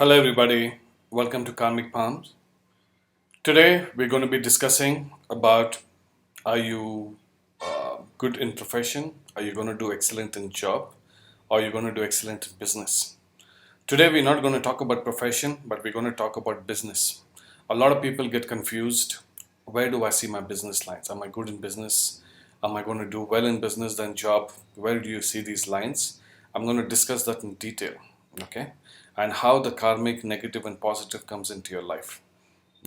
Hello, everybody. Welcome to Karmic Palms. Today, we're going to be discussing about are you good in profession? Are you going to do excellent in job? Or are you going to do excellent in business? Today, we're not going to talk about profession, but we're going to talk about business. A lot of people get confused. Where do I see my business lines? Am I good in business? Am I going to do well in business than job? Where do you see these lines? I'm going to discuss that in detail, okay? And how the karmic negative and positive comes into your life.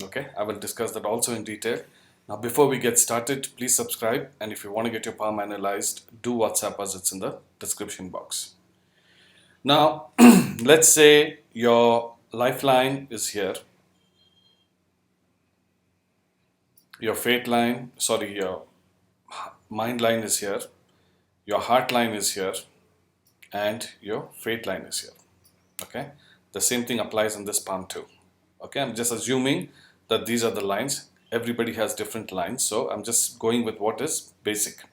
Okay, I will discuss that also in detail. Now, before we get started, please subscribe. And if you want to get your palm analyzed, do WhatsApp us, it's in the description box. Now, let's say your lifeline is here, your fate line, sorry, your mind line is here, your heart line is here, and your fate line is here. Okay, the same thing applies in this palm too. Okay, I'm just assuming that these are the lines. Everybody has different lines, so I'm just going with what is basic.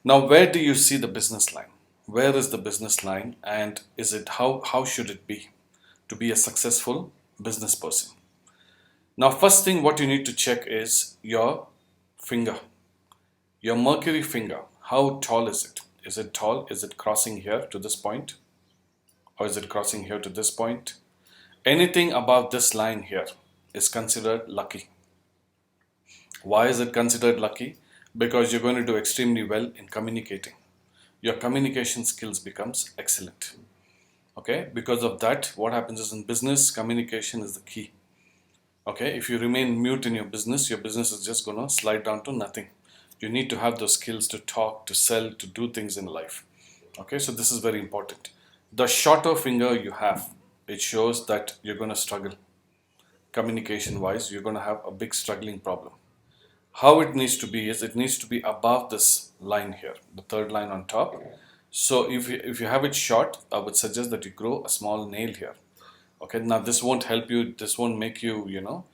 Now, where do you see the business line? Where is the business line, and is it how should it be to be a successful business person? Now, first thing what you need to check is your finger, your mercury finger. How tall is it? Is it tall? Is it crossing here to this point? Or is it crossing here to this point? Anything above this line here is considered lucky. Why is it considered lucky? Because you're going to do extremely well in communicating. Your communication skills becomes excellent. Okay, because of that, what happens is in business, communication is the key. Okay, if you remain mute in your business is just going to slide down to nothing. You need to have those skills to talk, to sell, to do things in life. Okay, so this is very important. The shorter finger you have, it shows that you're going to struggle. Communication wise, you're going to have a big struggling problem. How it needs to be is it needs to be above this line here, the third line on top. So if you have it short, I would suggest that you grow a small nail here. Okay, now this won't help you, this won't make you,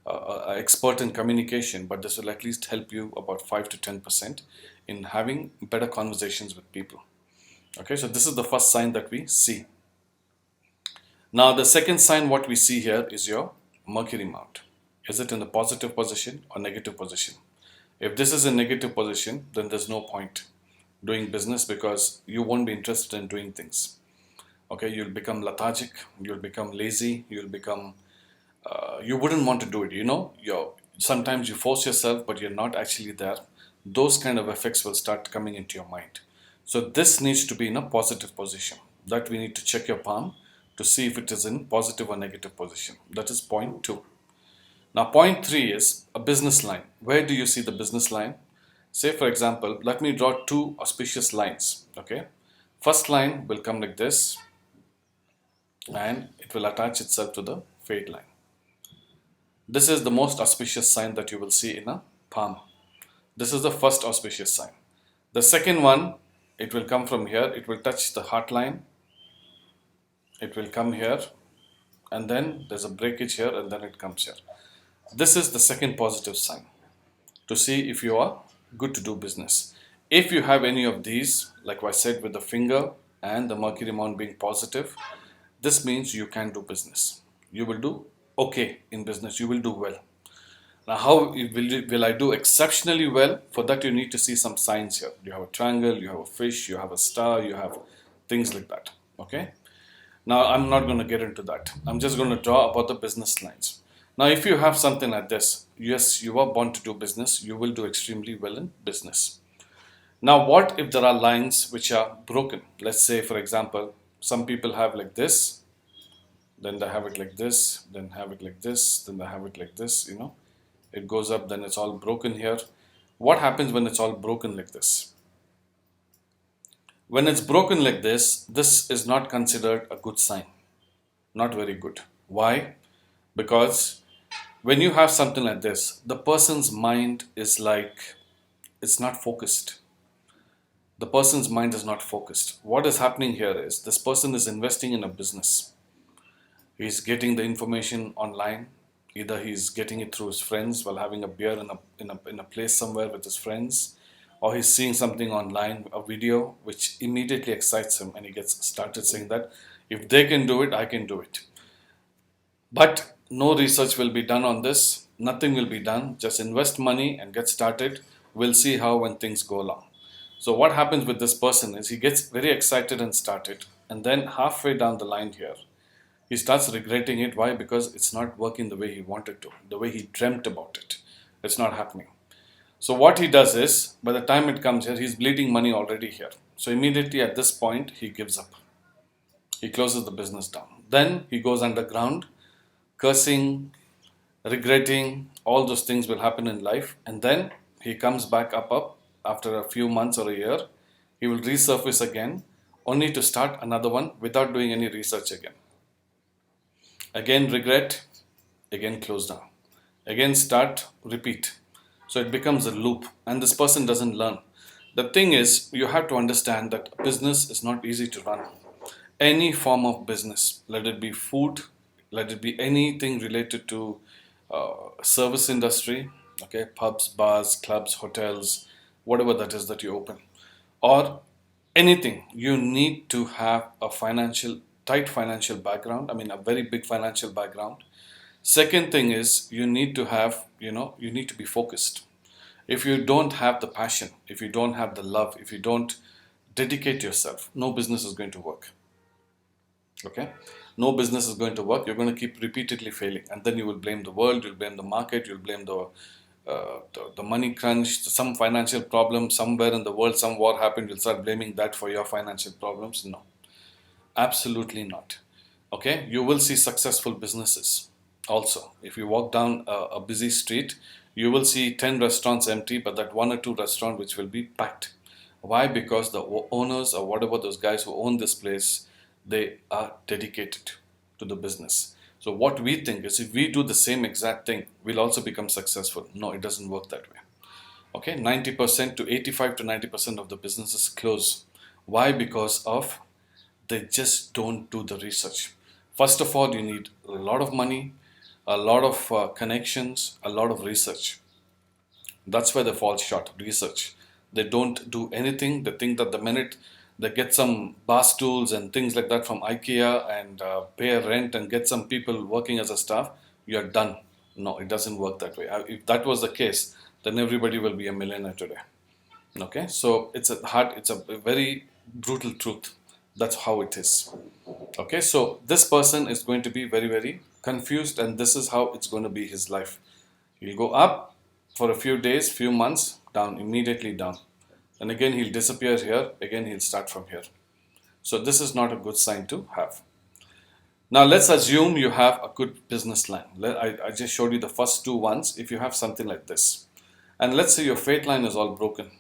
expert in communication, but this will at least help you about 5 to 10% in having better conversations with people. Okay, so this is the first sign that we see. Now, the second sign what we see here is your Mercury mount. Is it in the positive position or negative position? If this is a negative position, then there's no point doing business because you won't be interested in doing things. Okay, you'll become lethargic, you'll become lazy, you wouldn't want to do it. Sometimes you force yourself, but you're not actually there. Those kind of effects will start coming into your mind. So this needs to be in a positive position. That we need to check your palm to see if it is in positive or negative position. That is point 2. Now, point 3 is a business line. Where do you see the business line? Say, for example, let me draw 2 auspicious lines. Okay, first line will come like this, and it will attach itself to the fate line. This is the most auspicious sign that you will see in a palm. This is the first auspicious sign. The second one, it will come from here. It will touch the heart line. It will come here, and then there's a breakage here, and then it comes here. This is the second positive sign to see if you are good to do business. If you have any of these, like I said, with the finger and the mercury mount being positive, this means you can do business. You will do okay in business. You will do well. Now, how will I do exceptionally well? For that, you need to see some signs here. You have a triangle, you have a fish, you have a star, you have things like that. Okay. Now, I'm not going to get into that. I'm just going to draw about the business lines. Now, if you have something like this, yes, you are born to do business, you will do extremely well in business. Now, what if there are lines which are broken? Let's say, for example, some people have like this, then they have it like this, then have it like this, then they have it like this, It goes up, then it's all broken here. What happens when it's all broken like this? When it's broken like this is not considered a good sign. Not very good. Why? Because when you have something like this, the person's mind is like, it's not focused. The person's mind is not focused. What is happening here is this person is investing in a business. He's getting the information online. Either he's getting it through his friends while having a beer in a place somewhere with his friends, or he's seeing something online, a video, which immediately excites him, and he gets started saying that if they can do it, I can do it. But no research will be done on this. Nothing will be done. Just invest money and get started. We'll see how when things go along. So what happens with this person is he gets very excited and started, and then halfway down the line here, he starts regretting it. Why? Because it's not working the way he wanted to, the way he dreamt about it. It's not happening. So what he does is, by the time it comes here, he's bleeding money already here. So immediately at this point, he gives up. He closes the business down. Then he goes underground, cursing, regretting. All those things will happen in life. And then he comes back up after a few months or a year. He will resurface again, only to start another one without doing any research again. Again regret, again close down, again start, repeat. So it becomes a loop, and this person doesn't learn. The thing is, you have to understand that business is not easy to run. Any form of business, let it be food, let it be anything related to service industry, okay, pubs, bars, clubs, hotels, whatever that is that you open, or anything, you need to have a tight financial background. I mean, a very big financial background. Second thing is you need to have, you need to be focused. If you don't have the passion, if you don't have the love, if you don't dedicate yourself, no business is going to work. Okay? No business is going to work. You're going to keep repeatedly failing, and then you will blame the world, you'll blame the market, you'll blame the money crunch, some financial problem somewhere in the world, some war happened, you'll start blaming that for your financial problems. No, absolutely not. Okay, you will see successful businesses also. If you walk down a busy street, you will see 10 restaurants empty, but that one or two restaurant which will be packed. Why? Because the owners or whatever, those guys who own this place, they are dedicated to the business. So what we think is, if we do the same exact thing, we'll also become successful. No, it doesn't work that way. Okay, 90% to 85 to 90% of the businesses close. Why? Because of they just don't do the research. First of all, you need a lot of money, a lot of connections, a lot of research. That's where they fall short. Research. They don't do anything. They think that the minute they get some bar stools and things like that from IKEA and pay a rent and get some people working as a staff, you're done. No, it doesn't work that way. If that was the case, then everybody will be a millionaire today. Okay, so it's a very brutal truth. That's how it is. Okay, so this person is going to be very, very confused, and this is how it's going to be his life. He'll go up for a few days, few months, down, immediately down. And again, he'll disappear here, again, he'll start from here. So this is not a good sign to have. Now, let's assume you have a good business line. I just showed you the first two ones. If you have something like this, and let's say your fate line is all broken.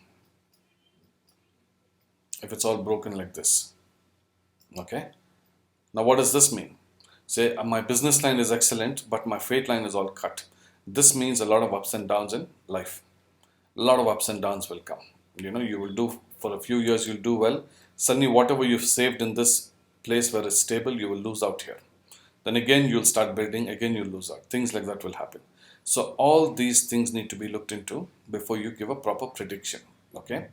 If it's all broken like this, okay? Now, what does this mean? Say, my business line is excellent, but my fate line is all cut. This means a lot of ups and downs in life. A lot of ups and downs will come. You will do for a few years, you'll do well. Suddenly, whatever you've saved in this place where it's stable, you will lose out here. Then again, you'll start building, again, you'll lose out. Things like that will happen. So, all these things need to be looked into before you give a proper prediction. Okay?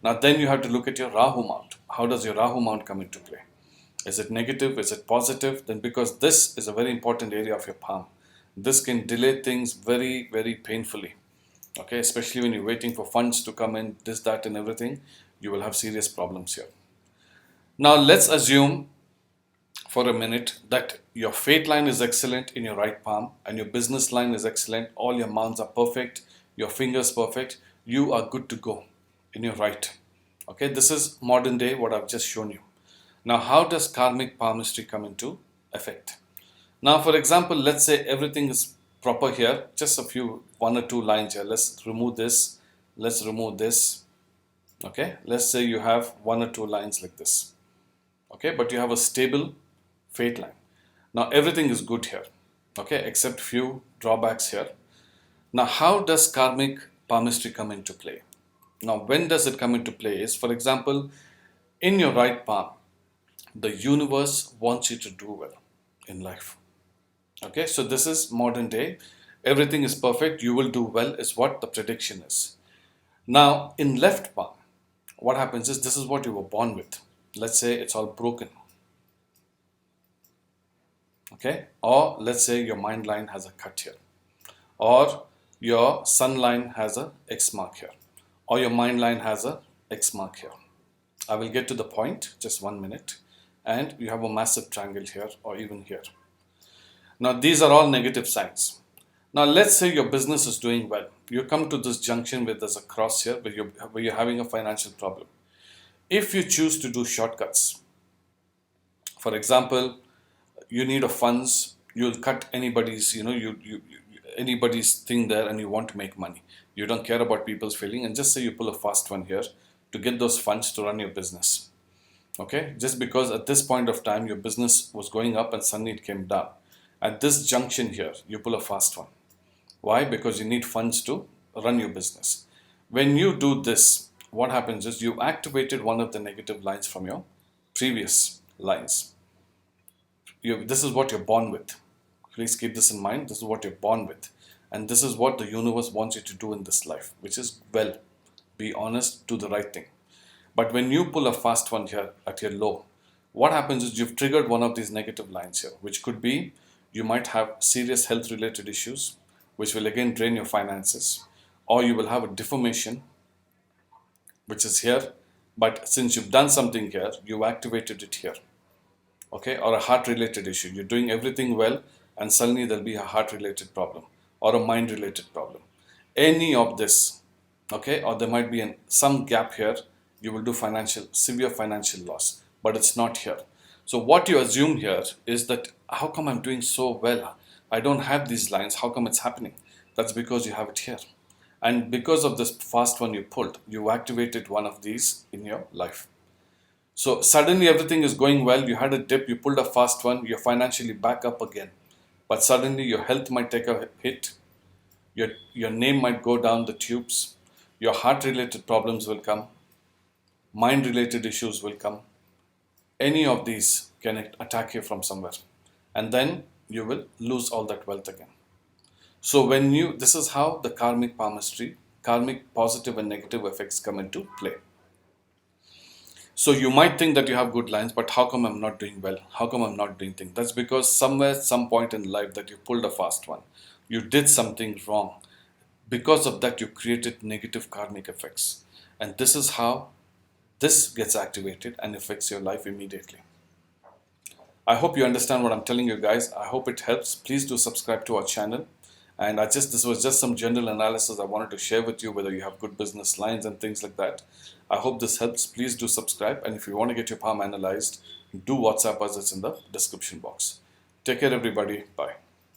Now, then you have to look at your Rahu mount. How does your Rahu mount come into play? Is it negative? Is it positive? Then, because this is a very important area of your palm, this can delay things very, very painfully. Okay, especially when you're waiting for funds to come in, this, that, and everything, you will have serious problems here. Now, let's assume for a minute that your fate line is excellent in your right palm and your business line is excellent. All your mounts are perfect, your fingers perfect. You are good to go in your right. Okay, this is modern day what I've just shown you. Now, how does karmic palmistry come into effect? Now, for example, let's say everything is proper here, just one or two lines here. Let's remove this. Let's remove this. Okay, let's say you have one or two lines like this. Okay, but you have a stable fate line. Now, everything is good here. Okay, except few drawbacks here. Now, how does karmic palmistry come into play? Now, when does it come into play? Is, for example, in your right palm, the universe wants you to do well in life. Okay, so this is modern day. Everything is perfect. You will do well is what the prediction is. Now, in left palm, what happens is this is what you were born with. Let's say it's all broken. Okay, or let's say your mind line has a cut here, or your sun line has a X mark here, or your mind line has a X mark here. I will get to the point, just 1 minute. And you have a massive triangle here or even here. Now these are all negative signs. Now let's say your business is doing well. You come to this junction where there's a cross here where you're having a financial problem. If you choose to do shortcuts, for example, you need a funds, you'll cut anybody's, anybody's thing there and you want to make money. You don't care about people's feeling, and just say you pull a fast one here to get those funds to run your business. Okay, just because at this point of time your business was going up and suddenly it came down. At this junction here, you pull a fast one. Why? Because you need funds to run your business. When you do this, what happens is you activated one of the negative lines from your previous lines. This is what you're born with. Please keep this in mind. This is what you're born with. And this is what the universe wants you to do in this life, which is, well, be honest, do the right thing. But when you pull a fast one here at your low, what happens is you've triggered one of these negative lines here, which could be you might have serious health related issues, which will again drain your finances, or you will have a deformation, which is here. But since you've done something here, you activated it here. Okay, or a heart related issue. You're doing everything well, and suddenly there'll be a heart related problem or a mind related problem. Any of this, okay, or there might be some gap here, you will do severe financial loss, but it's not here. So what you assume here is that how come I'm doing so well? I don't have these lines. How come it's happening? That's because you have it here. And because of this fast one you pulled, you activated one of these in your life. So suddenly everything is going well. You had a dip, you pulled a fast one, you're financially back up again. But suddenly your health might take a hit. Your name might go down the tubes. Your heart related problems will come. Mind related issues will come. Any of these can attack you from somewhere. And then you will lose all that wealth again. So this is how the karmic palmistry, karmic positive and negative effects come into play. So you might think that you have good lines, but how come I'm not doing well? How come I'm not doing things? That's because somewhere, some point in life that you pulled a fast one. You did something wrong. Because of that, you created negative karmic effects. And this is how this gets activated and affects your life immediately. I hope you understand what I'm telling you guys. I hope it helps. Please do subscribe to our channel. And this was just some general analysis I wanted to share with you, whether you have good business lines and things like that. I hope this helps. Please do subscribe. And if you want to get your palm analyzed, do WhatsApp us. It's in the description box. Take care, everybody. Bye.